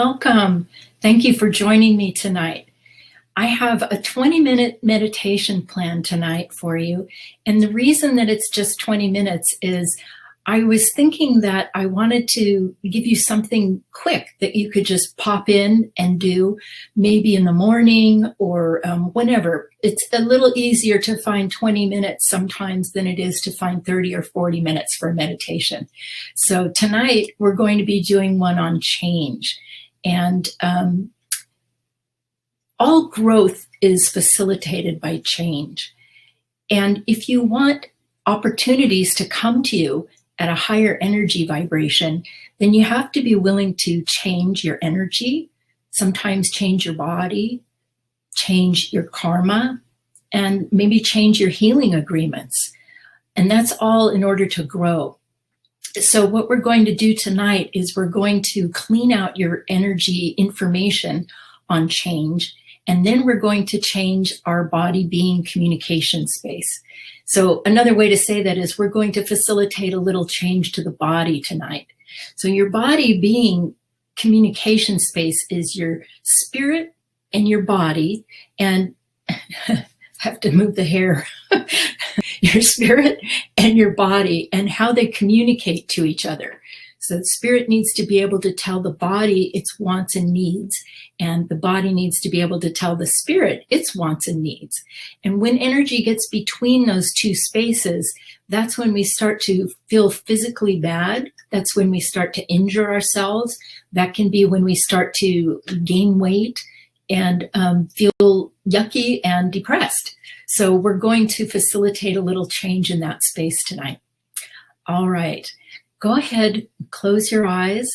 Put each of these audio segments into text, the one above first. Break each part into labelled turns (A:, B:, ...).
A: Welcome. Thank you for joining me tonight. I have a 20-minute meditation plan tonight for you. And the reason that it's just 20 minutes is I was thinking that I wanted to give you something quick that you could just pop in and do, maybe in the morning or whenever. It's a little easier to find 20 minutes sometimes than it is to find 30 or 40 minutes for meditation. So tonight we're going to be doing one on change. And all growth is facilitated by change. And if you want opportunities to come to you at a higher energy vibration, then you have to be willing to change your energy, sometimes change your body, change your karma, and maybe change your healing agreements. And that's all in order to grow. So what we're going to do tonight is we're going to clean out your energy information on change, and then we're going to change our body being communication space. So another way to say that is we're going to facilitate a little change to the body tonight. So your body being communication space is your spirit and your body, and I have to move the hair. Your spirit and your body and how they communicate to each other. So the spirit needs to be able to tell the body its wants and needs, and the body needs to be able to tell the spirit its wants and needs. And when energy gets between those two spaces, that's when we start to feel physically bad. That's when we start to injure ourselves. That can be when we start to gain weight and feel yucky and depressed. So we're going to facilitate a little change in that space tonight. All right, go ahead, close your eyes,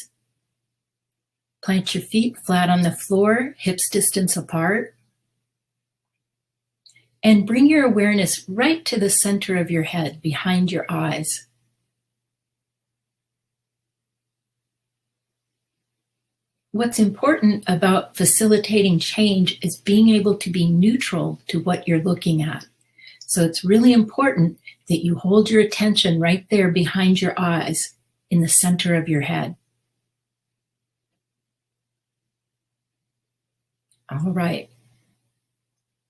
A: plant your feet flat on the floor, hips distance apart, and bring your awareness right to the center of your head, behind your eyes. What's important about facilitating change is being able to be neutral to what you're looking at. So it's really important that you hold your attention right there behind your eyes in the center of your head. All right.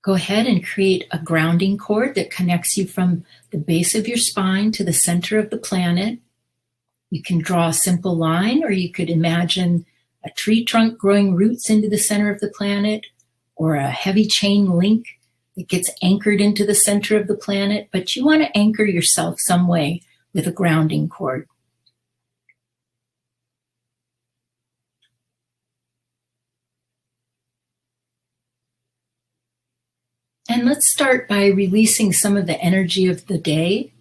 A: Go ahead and create a grounding cord that connects you from the base of your spine to the center of the planet. You can draw a simple line, or you could imagine a tree trunk growing roots into the center of the planet, or a heavy chain link that gets anchored into the center of the planet, but you want to anchor yourself some way with a grounding cord. And let's start by releasing some of the energy of the day.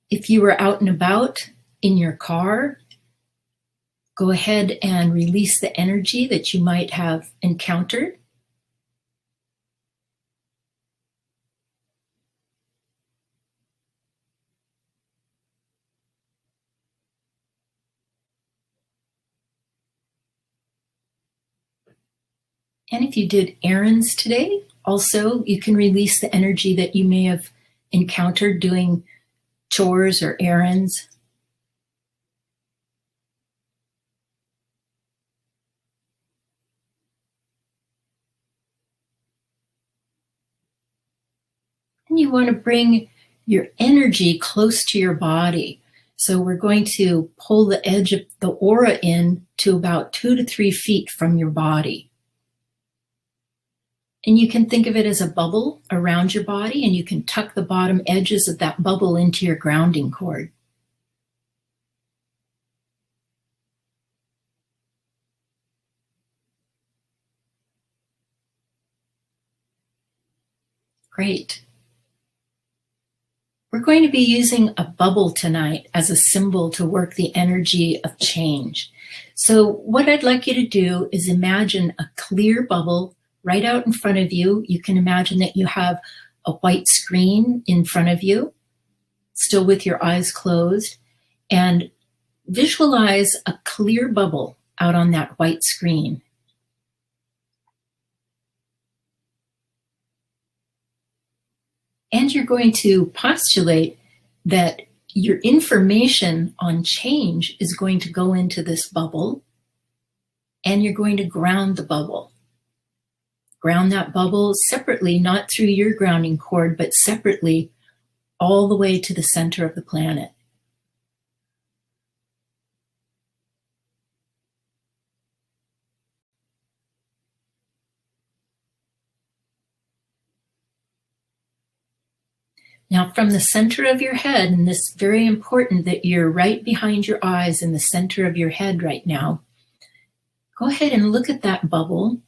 A: If you were out and about in your car, go ahead and release the energy that you might have encountered. And if you did errands today, also you can release the energy that you may have encountered doing chores or errands. And you want to bring your energy close to your body. So we're going to pull the edge of the aura in to about 2 to 3 feet from your body. And you can think of it as a bubble around your body, and you can tuck the bottom edges of that bubble into your grounding cord. Great. We're going to be using a bubble tonight as a symbol to work the energy of change. So what I'd like you to do is imagine a clear bubble right out in front of you. You can imagine that you have a white screen in front of you, still with your eyes closed, and visualize a clear bubble out on that white screen. And you're going to postulate that your information on change is going to go into this bubble, and you're going to ground the bubble. Ground that bubble separately, not through your grounding cord, but separately all the way to the center of the planet. Now, from the center of your head, and this is very important that you're right behind your eyes in the center of your head right now, go ahead and look at that bubble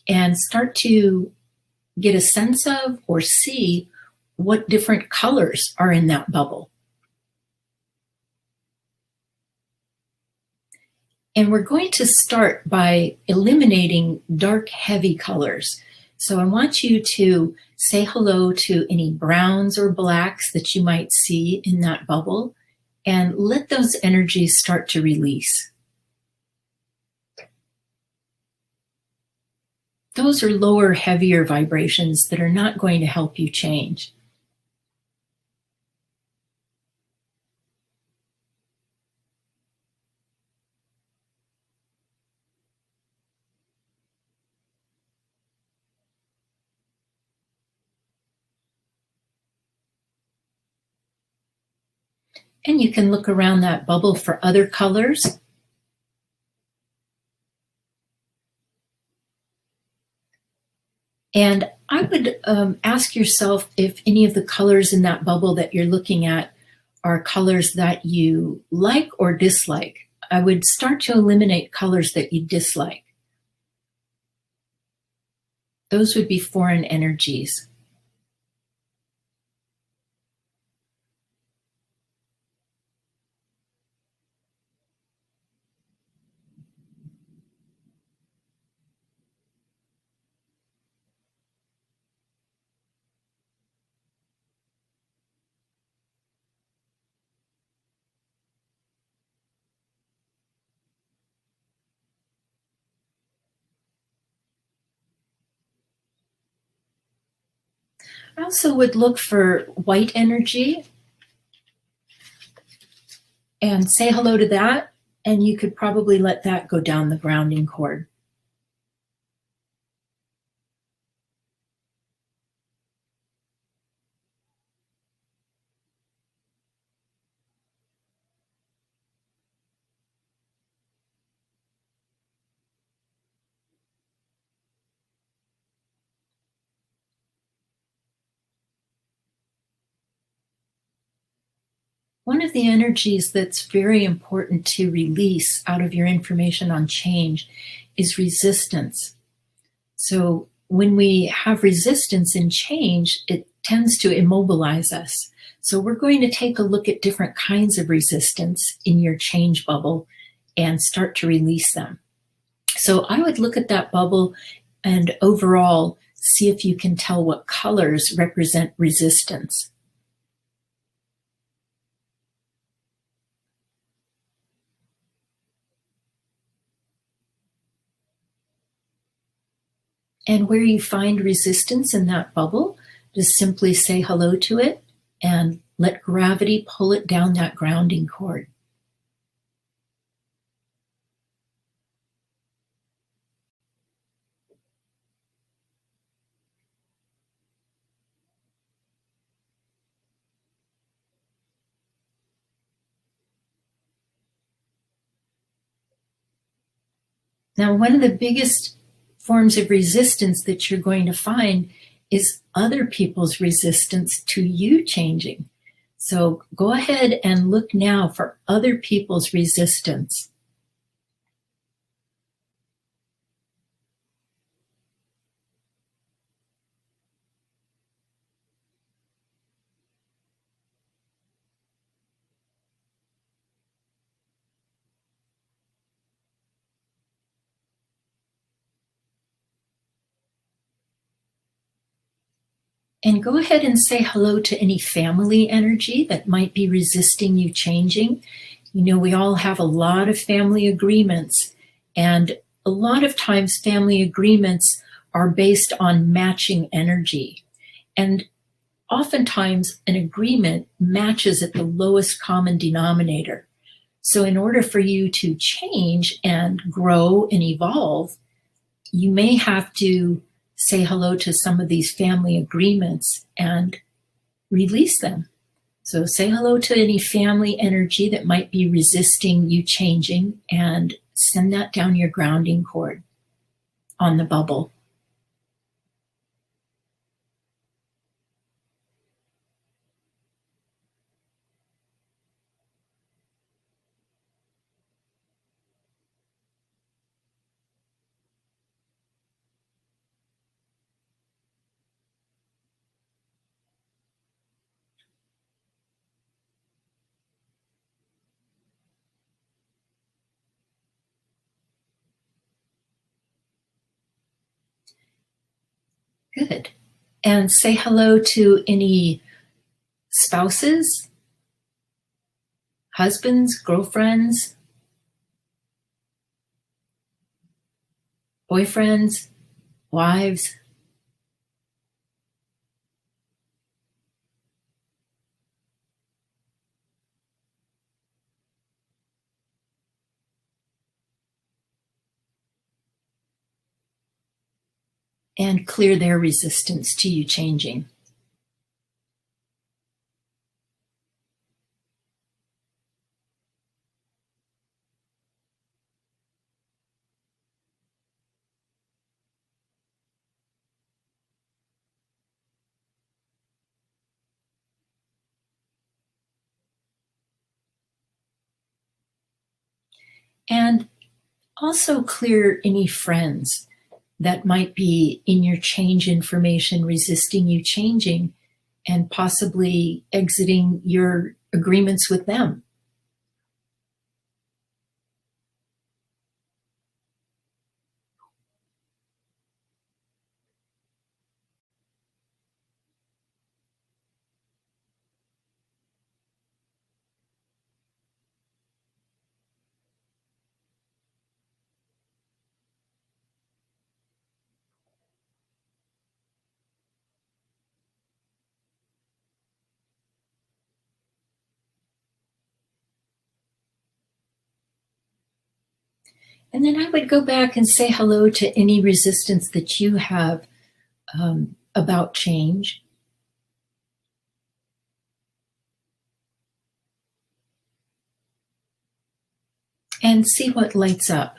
A: and start to get a sense of or see what different colors are in that bubble. And we're going to start by eliminating dark, heavy colors. So I want you to say hello to any browns or blacks that you might see in that bubble, and let those energies start to release. Those are lower, heavier vibrations that are not going to help you change. And you can look around that bubble for other colors. And I would ask yourself if any of the colors in that bubble that you're looking at are colors that you like or dislike. I would start to eliminate colors that you dislike. Those would be foreign energies. I also would look for white energy and say hello to that, and you could probably let that go down the grounding cord. One of the energies that's very important to release out of your information on change is resistance. So when we have resistance in change, it tends to immobilize us. So we're going to take a look at different kinds of resistance in your change bubble and start to release them. So I would look at that bubble and overall see if you can tell what colors represent resistance. And where you find resistance in that bubble, just simply say hello to it and let gravity pull it down that grounding cord. Now, one of the biggest forms of resistance that you're going to find is other people's resistance to you changing. So go ahead and look now for other people's resistance. And go ahead and say hello to any family energy that might be resisting you changing. You know, we all have a lot of family agreements, and a lot of times family agreements are based on matching energy. And oftentimes an agreement matches at the lowest common denominator. So in order for you to change and grow and evolve, you may have to say hello to some of these family agreements and release them. So say hello to any family energy that might be resisting you changing and send that down your grounding cord on the bubble. Good. And say hello to any spouses, husbands, girlfriends, boyfriends, wives. And clear their resistance to you changing. And also clear any friends that might be in your change information, resisting you changing, and possibly exiting your agreements with them. And then I would go back and say hello to any resistance that you have about change. And see what lights up.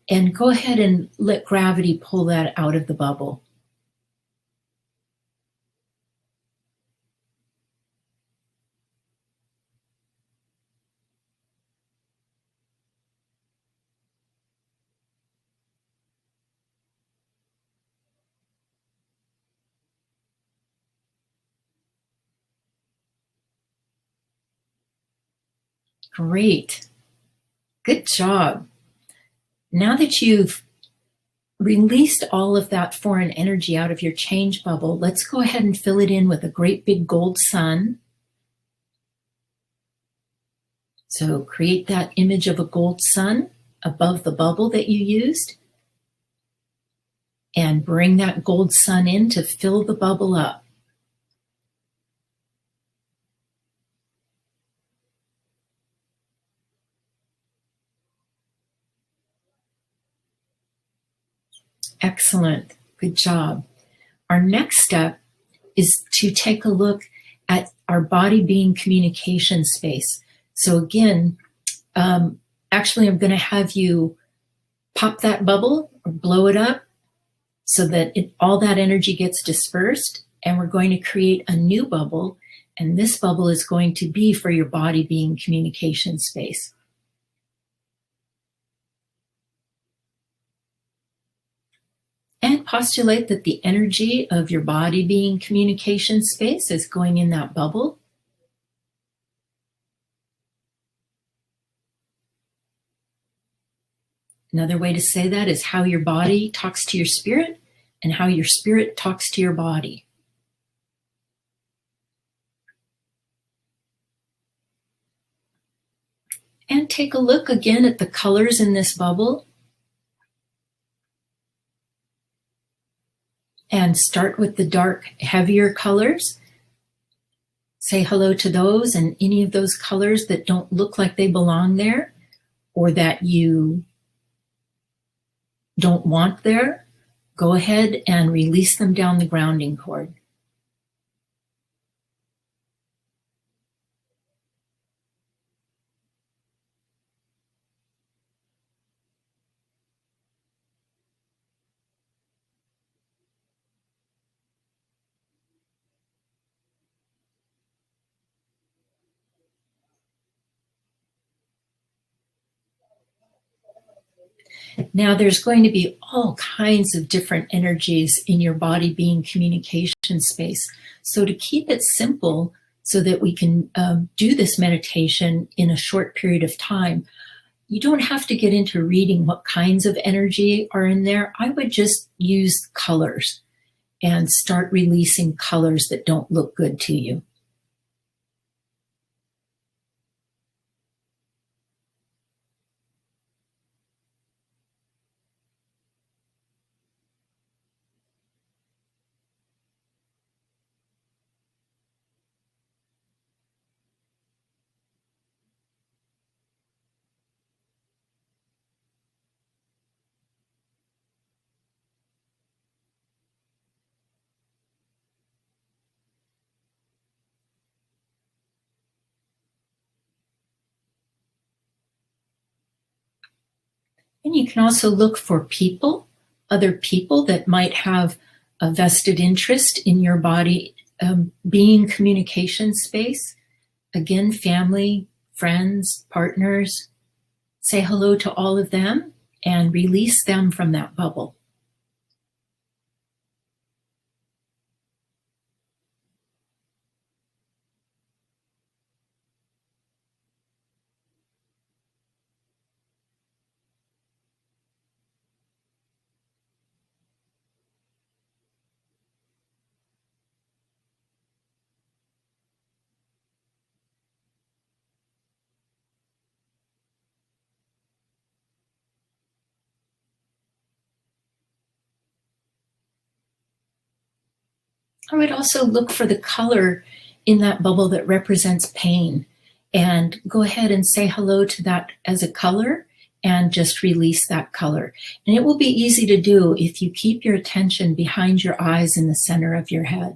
A: And go ahead and let gravity pull that out of the bubble. Great. Good job. Now that you've released all of that foreign energy out of your change bubble, let's go ahead and fill it in with a great big gold sun. So create that image of a gold sun above the bubble that you used, and bring that gold sun in to fill the bubble up. Excellent. Good job. Our next step is to take a look at our body being communication space. So again, actually I'm going to have you pop that bubble or blow it up so that all that energy gets dispersed, and we're going to create a new bubble, and this bubble is going to be for your body being communication space. And postulate that the energy of your body being communication space is going in that bubble. Another way to say that is how your body talks to your spirit and how your spirit talks to your body. And take a look again at the colors in this bubble. And start with the dark, heavier colors. Say hello to those and any of those colors that don't look like they belong there or that you don't want there. Go ahead and release them down the grounding cord. Now, there's going to be all kinds of different energies in your body being communication space. So to keep it simple so that we can do this meditation in a short period of time, you don't have to get into reading what kinds of energy are in there. I would just use colors and start releasing colors that don't look good to you. And you can also look for people, other people that might have a vested interest in your body being communication space. Again, family, friends, partners. Say hello to all of them and release them from that bubble. I would also look for the color in that bubble that represents pain and go ahead and say hello to that as a color and just release that color. And it will be easy to do if you keep your attention behind your eyes in the center of your head.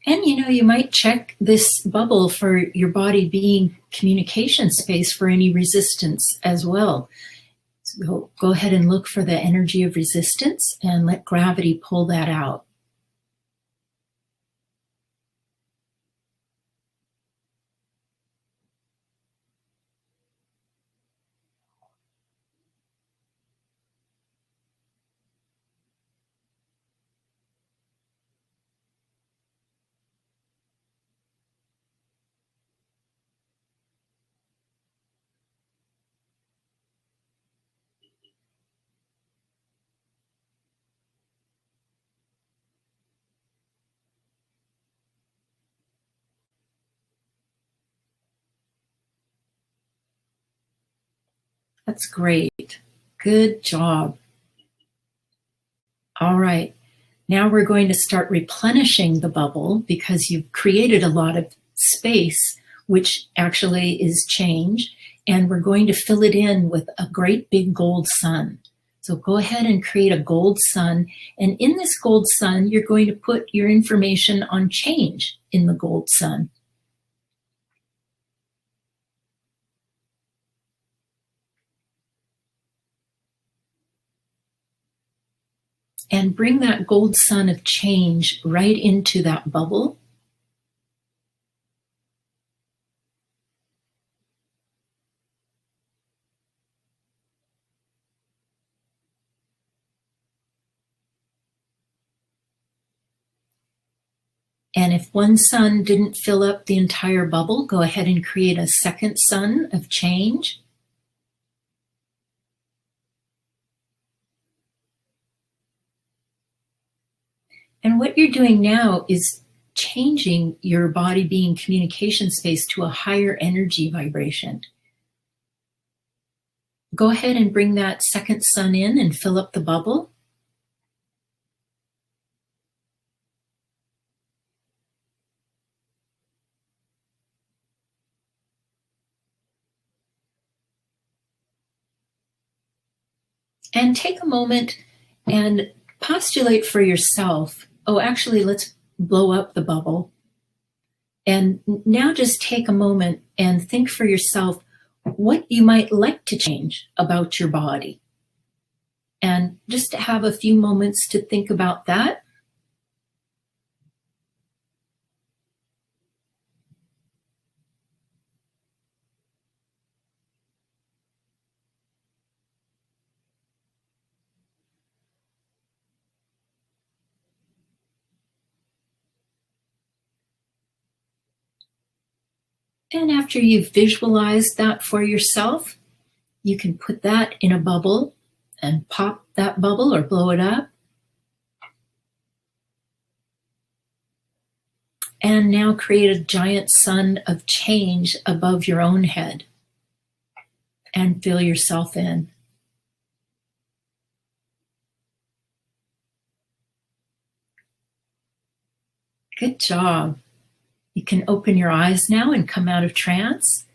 A: And you might check this bubble for your body being communication space for any resistance as well. So go ahead and look for the energy of resistance and let gravity pull that out. That's great. Good job. All right. Now we're going to start replenishing the bubble because you've created a lot of space, which actually is change. And we're going to fill it in with a great big gold sun. So go ahead and create a gold sun. And in this gold sun, you're going to put your information on change in the gold sun. And bring that gold sun of change right into that bubble. And if one sun didn't fill up the entire bubble, go ahead and create a second sun of change. And what you're doing now is changing your body being communication space to a higher energy vibration. Go ahead and bring that second sun in and fill up the bubble. And take a moment and postulate for yourself, oh, actually, let's blow up the bubble. And now just take a moment and think for yourself what you might like to change about your body. And just have a few moments to think about that. And after you've visualized that for yourself, you can put that in a bubble and pop that bubble or blow it up. And now create a giant sun of change above your own head and fill yourself in. Good job. You can open your eyes now and come out of trance.